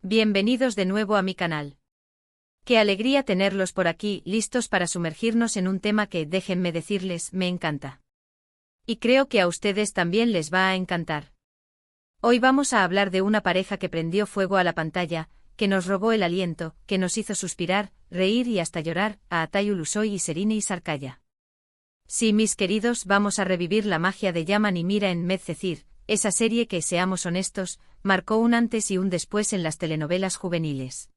Bienvenidos de nuevo a mi canal. Qué alegría tenerlos por aquí, listos para sumergirnos en un tema que, déjenme decirles, me encanta. Y creo que a ustedes también les va a encantar. Hoy vamos a hablar de una pareja que prendió fuego a la pantalla, que nos robó el aliento, que nos hizo suspirar, reír y hasta llorar, a Atay Ulusoy y Serine Sarkaya. Sí, mis queridos, vamos a revivir la magia de Yaman y Mira en Medcezir, esa serie que, seamos honestos, marcó un antes y un después en las telenovelas juveniles.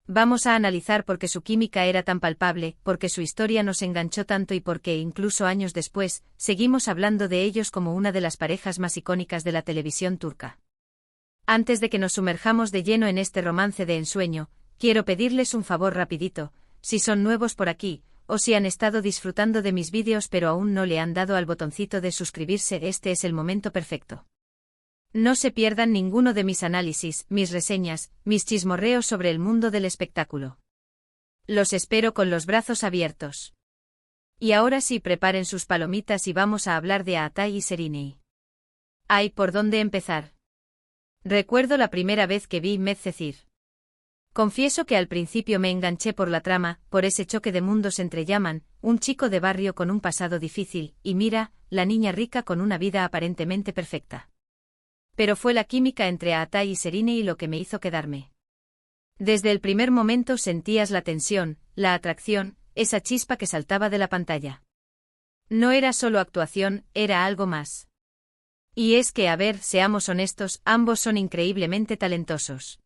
Vamos a analizar por qué su química era tan palpable, por qué su historia nos enganchó tanto y por qué, incluso años después, seguimos hablando de ellos como una de las parejas más icónicas de la televisión turca. Antes de que nos sumerjamos de lleno en este romance de ensueño, quiero pedirles un favor rapidito, si son nuevos por aquí, o si han estado disfrutando de mis vídeos pero aún no le han dado al botoncito de suscribirse, este es el momento perfecto. No se pierdan ninguno de mis análisis, mis reseñas, mis chismorreos sobre el mundo del espectáculo. Los espero con los brazos abiertos. Y ahora sí, preparen sus palomitas y vamos a hablar de Atay y Serine. Ay, ¿por dónde empezar? Recuerdo la primera vez que vi Medcezir. Confieso que al principio me enganché por la trama, por ese choque de mundos entre Yaman, un chico de barrio con un pasado difícil, y Mira, la niña rica con una vida aparentemente perfecta. Pero fue la química entre Atay y Serine y lo que me hizo quedarme. Desde el primer momento sentías la tensión, la atracción, esa chispa que saltaba de la pantalla. No era solo actuación, era algo más. Y es que, a ver, seamos honestos, ambos son increíblemente talentosos.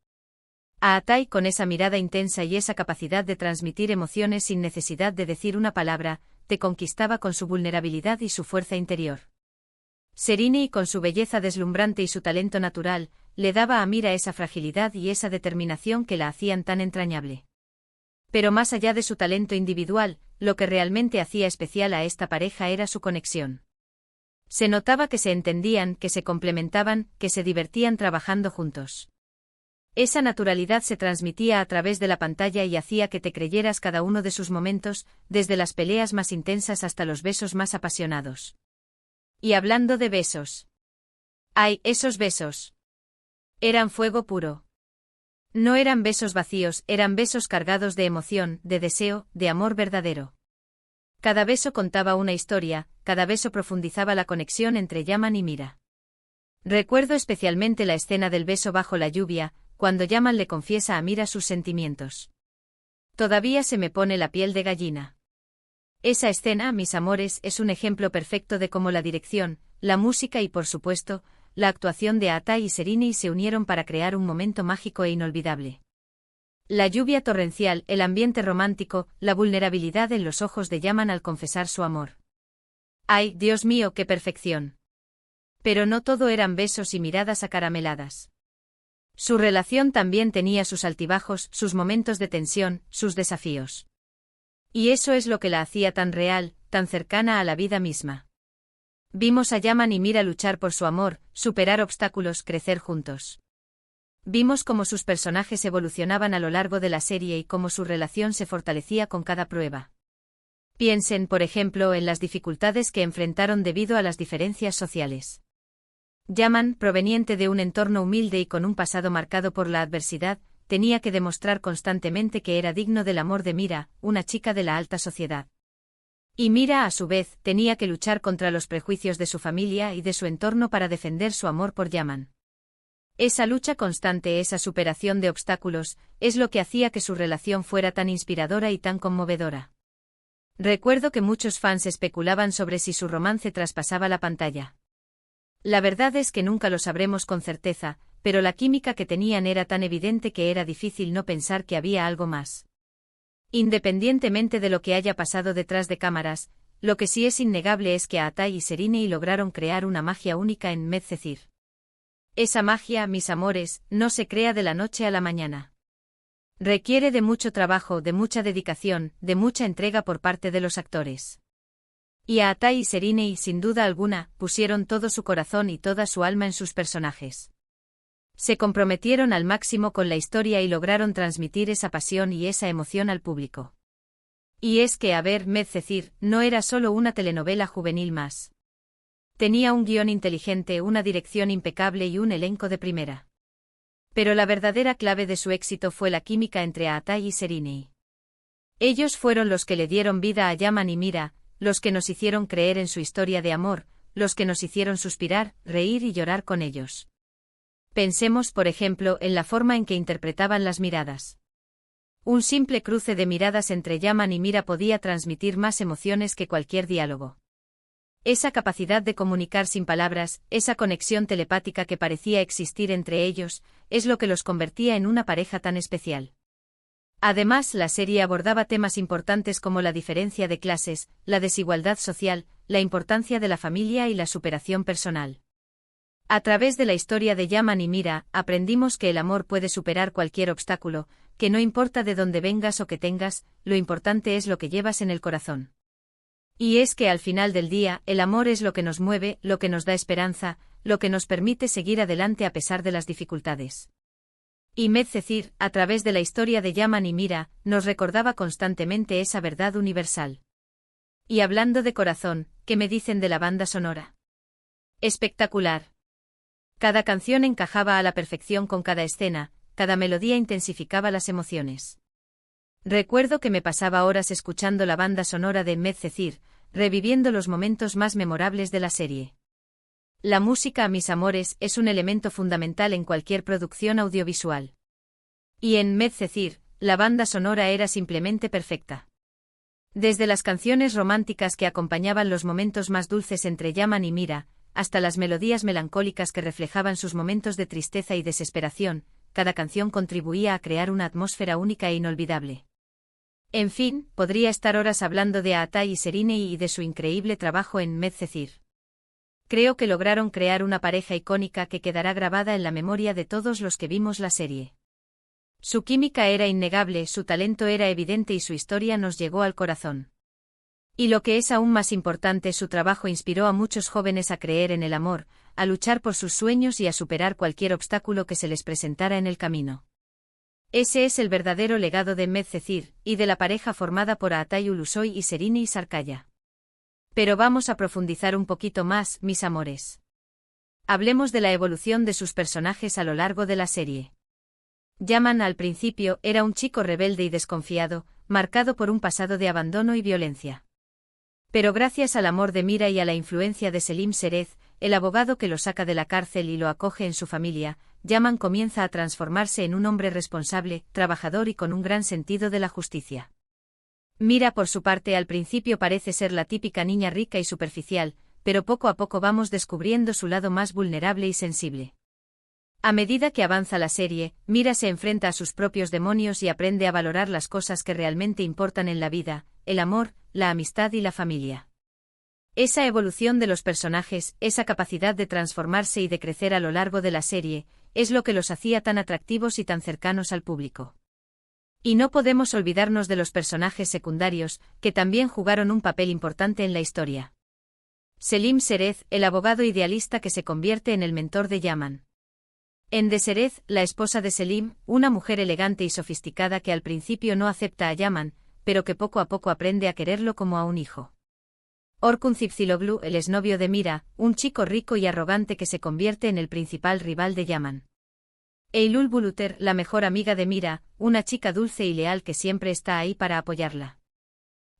A Atay, con esa mirada intensa y esa capacidad de transmitir emociones sin necesidad de decir una palabra, te conquistaba con su vulnerabilidad y su fuerza interior. Serine, con su belleza deslumbrante y su talento natural, le daba a Mira esa fragilidad y esa determinación que la hacían tan entrañable. Pero más allá de su talento individual, lo que realmente hacía especial a esta pareja era su conexión. Se notaba que se entendían, que se complementaban, que se divertían trabajando juntos. Esa naturalidad se transmitía a través de la pantalla y hacía que te creyeras cada uno de sus momentos, desde las peleas más intensas hasta los besos más apasionados. Y hablando de besos. ¡Ay, esos besos! Eran fuego puro. No eran besos vacíos, eran besos cargados de emoción, de deseo, de amor verdadero. Cada beso contaba una historia, cada beso profundizaba la conexión entre Yaman y Mira. Recuerdo especialmente la escena del beso bajo la lluvia, cuando Yaman le confiesa a Mira sus sentimientos. Todavía se me pone la piel de gallina. Esa escena, mis amores, es un ejemplo perfecto de cómo la dirección, la música y, por supuesto, la actuación de Atay y Serine se unieron para crear un momento mágico e inolvidable. La lluvia torrencial, el ambiente romántico, la vulnerabilidad en los ojos de Yaman al confesar su amor. ¡Ay, Dios mío, qué perfección! Pero no todo eran besos y miradas acarameladas. Su relación también tenía sus altibajos, sus momentos de tensión, sus desafíos. Y eso es lo que la hacía tan real, tan cercana a la vida misma. Vimos a Yaman y Mira luchar por su amor, superar obstáculos, crecer juntos. Vimos cómo sus personajes evolucionaban a lo largo de la serie y cómo su relación se fortalecía con cada prueba. Piensen, por ejemplo, en las dificultades que enfrentaron debido a las diferencias sociales. Yaman, proveniente de un entorno humilde y con un pasado marcado por la adversidad, tenía que demostrar constantemente que era digno del amor de Mira, una chica de la alta sociedad. Y Mira, a su vez, tenía que luchar contra los prejuicios de su familia y de su entorno para defender su amor por Yaman. Esa lucha constante, esa superación de obstáculos, es lo que hacía que su relación fuera tan inspiradora y tan conmovedora. Recuerdo que muchos fans especulaban sobre si su romance traspasaba la pantalla. La verdad es que nunca lo sabremos con certeza, pero la química que tenían era tan evidente que era difícil no pensar que había algo más. Independientemente de lo que haya pasado detrás de cámaras, lo que sí es innegable es que Atay y Serine lograron crear una magia única en Medcezir. Esa magia, mis amores, no se crea de la noche a la mañana. Requiere de mucho trabajo, de mucha dedicación, de mucha entrega por parte de los actores. Y a Atay y Serine, sin duda alguna, pusieron todo su corazón y toda su alma en sus personajes. Se comprometieron al máximo con la historia y lograron transmitir esa pasión y esa emoción al público. Y es que, a ver, Medcezir no era solo una telenovela juvenil más. Tenía un guión inteligente, una dirección impecable y un elenco de primera. Pero la verdadera clave de su éxito fue la química entre Aatay y Serinei. Ellos fueron los que le dieron vida a Yaman y Mira, los que nos hicieron creer en su historia de amor, los que nos hicieron suspirar, reír y llorar con ellos. Pensemos, por ejemplo, en la forma en que interpretaban las miradas. Un simple cruce de miradas entre Yaman y Mira podía transmitir más emociones que cualquier diálogo. Esa capacidad de comunicar sin palabras, esa conexión telepática que parecía existir entre ellos, es lo que los convertía en una pareja tan especial. Además, la serie abordaba temas importantes como la diferencia de clases, la desigualdad social, la importancia de la familia y la superación personal. A través de la historia de Yaman y Mira, aprendimos que el amor puede superar cualquier obstáculo, que no importa de dónde vengas o qué tengas, lo importante es lo que llevas en el corazón. Y es que al final del día, el amor es lo que nos mueve, lo que nos da esperanza, lo que nos permite seguir adelante a pesar de las dificultades. Y Medcezir, a través de la historia de Yaman y Mira, nos recordaba constantemente esa verdad universal. Y hablando de corazón, ¿qué me dicen de la banda sonora? Espectacular. Cada canción encajaba a la perfección con cada escena, cada melodía intensificaba las emociones. Recuerdo que me pasaba horas escuchando la banda sonora de Medcezir, reviviendo los momentos más memorables de la serie. La música, mis amores, es un elemento fundamental en cualquier producción audiovisual. Y en Medcezir, la banda sonora era simplemente perfecta. Desde las canciones románticas que acompañaban los momentos más dulces entre Yaman y Mira, hasta las melodías melancólicas que reflejaban sus momentos de tristeza y desesperación, cada canción contribuía a crear una atmósfera única e inolvidable. En fin, podría estar horas hablando de Aatay y Serinei y de su increíble trabajo en Medcezir. Creo que lograron crear una pareja icónica que quedará grabada en la memoria de todos los que vimos la serie. Su química era innegable, su talento era evidente y su historia nos llegó al corazón. Y lo que es aún más importante, su trabajo inspiró a muchos jóvenes a creer en el amor, a luchar por sus sueños y a superar cualquier obstáculo que se les presentara en el camino. Ese es el verdadero legado de Medcezir, y de la pareja formada por Aatay Ulusoy y Serinei Sarkaya. Pero vamos a profundizar un poquito más, mis amores. Hablemos de la evolución de sus personajes a lo largo de la serie. Yaman al principio era un chico rebelde y desconfiado, marcado por un pasado de abandono y violencia. Pero gracias al amor de Mira y a la influencia de Selim Serez, el abogado que lo saca de la cárcel y lo acoge en su familia, Yaman comienza a transformarse en un hombre responsable, trabajador y con un gran sentido de la justicia. Mira, por su parte, al principio parece ser la típica niña rica y superficial, pero poco a poco vamos descubriendo su lado más vulnerable y sensible. A medida que avanza la serie, Mira se enfrenta a sus propios demonios y aprende a valorar las cosas que realmente importan en la vida, el amor, la amistad y la familia. Esa evolución de los personajes, esa capacidad de transformarse y de crecer a lo largo de la serie, es lo que los hacía tan atractivos y tan cercanos al público. Y no podemos olvidarnos de los personajes secundarios, que también jugaron un papel importante en la historia. Selim Serez, el abogado idealista que se convierte en el mentor de Yaman. En de Serez, la esposa de Selim, una mujer elegante y sofisticada que al principio no acepta a Yaman, pero que poco a poco aprende a quererlo como a un hijo. Orkun Zipziloglu, el exnovio de Mira, un chico rico y arrogante que se convierte en el principal rival de Yaman. Eylül Buluter, la mejor amiga de Mira, una chica dulce y leal que siempre está ahí para apoyarla.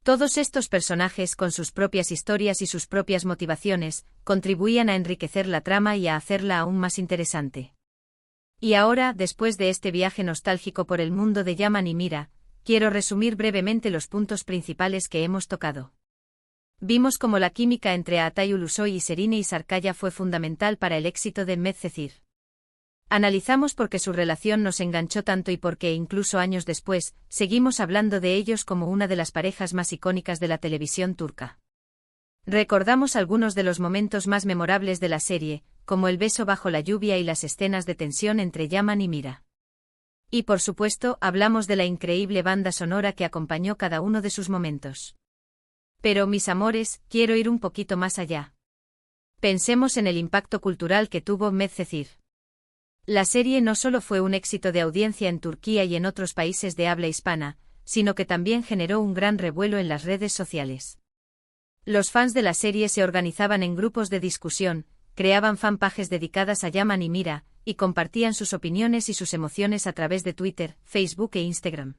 Todos estos personajes, con sus propias historias y sus propias motivaciones, contribuían a enriquecer la trama y a hacerla aún más interesante. Y ahora, después de este viaje nostálgico por el mundo de Yaman y Mira, quiero resumir brevemente los puntos principales que hemos tocado. Vimos cómo la química entre Aatay Ulusoy y Serinei Sarkaya fue fundamental para el éxito de Medcezir. Analizamos por qué su relación nos enganchó tanto y por qué incluso años después, seguimos hablando de ellos como una de las parejas más icónicas de la televisión turca. Recordamos algunos de los momentos más memorables de la serie, como el beso bajo la lluvia y las escenas de tensión entre Yaman y Mira. Y por supuesto, hablamos de la increíble banda sonora que acompañó cada uno de sus momentos. Pero, mis amores, quiero ir un poquito más allá. Pensemos en el impacto cultural que tuvo Medcezir. La serie no solo fue un éxito de audiencia en Turquía y en otros países de habla hispana, sino que también generó un gran revuelo en las redes sociales. Los fans de la serie se organizaban en grupos de discusión, creaban fanpages dedicadas a Yaman y Mira, y compartían sus opiniones y sus emociones a través de Twitter, Facebook e Instagram.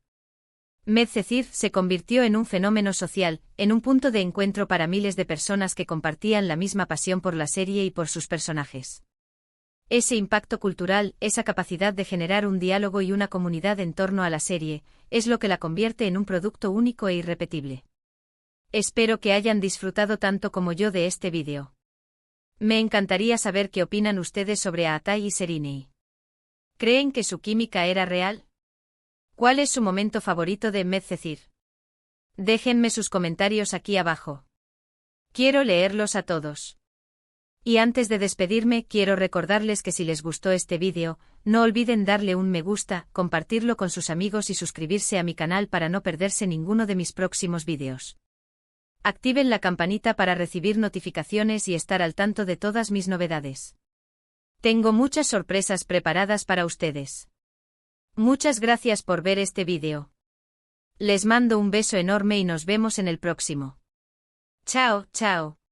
Medcezir se convirtió en un fenómeno social, en un punto de encuentro para miles de personas que compartían la misma pasión por la serie y por sus personajes. Ese impacto cultural, esa capacidad de generar un diálogo y una comunidad en torno a la serie, es lo que la convierte en un producto único e irrepetible. Espero que hayan disfrutado tanto como yo de este vídeo. Me encantaría saber qué opinan ustedes sobre Aatai y Serinei. ¿Creen que su química era real? ¿Cuál es su momento favorito de Medcezir? Déjenme sus comentarios aquí abajo. Quiero leerlos a todos. Y antes de despedirme, quiero recordarles que si les gustó este vídeo, no olviden darle un me gusta, compartirlo con sus amigos y suscribirse a mi canal para no perderse ninguno de mis próximos vídeos. Activen la campanita para recibir notificaciones y estar al tanto de todas mis novedades. Tengo muchas sorpresas preparadas para ustedes. Muchas gracias por ver este vídeo. Les mando un beso enorme y nos vemos en el próximo. Chao, chao.